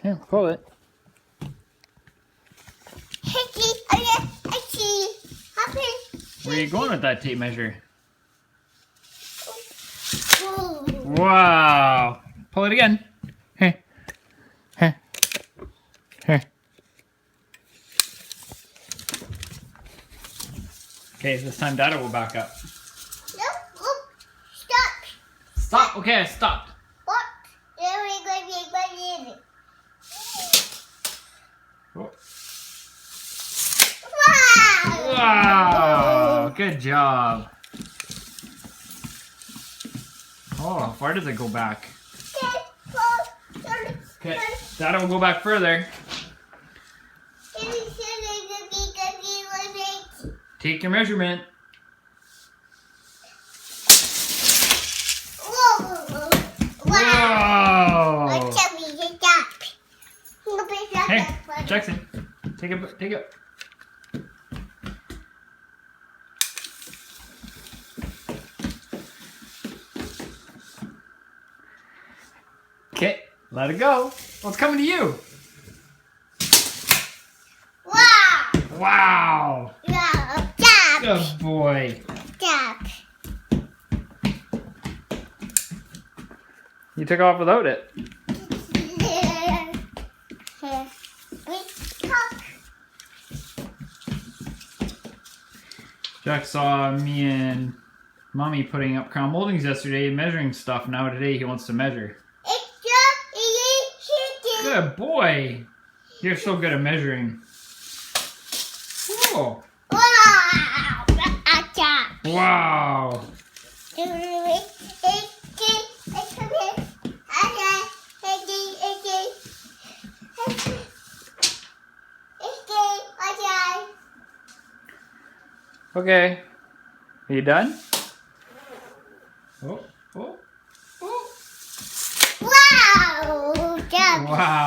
Here, pull it. Where are you going with that tape measure? Wow. Pull it again. Here. Here. Here. Okay, this time Dada will back up. Stop. Stop. Okay, I stopped. What? Oh. Wow. Wow. Good job. Oh, how far does it go back? Okay, Dada will go back further. Take your measurement. Whoa! Hey, Jackson, take it. Okay, let it go. Well, it's coming to you. Wow! Wow! Yeah, stop! Good boy. Stop! You took off without it. Jack saw me and Mommy putting up crown moldings yesterday, measuring stuff. Now today he wants to measure. Good boy. You're so good at measuring. Whoa. Wow. Okay. Are you done? Oh, oh, oh. Wow! Wow.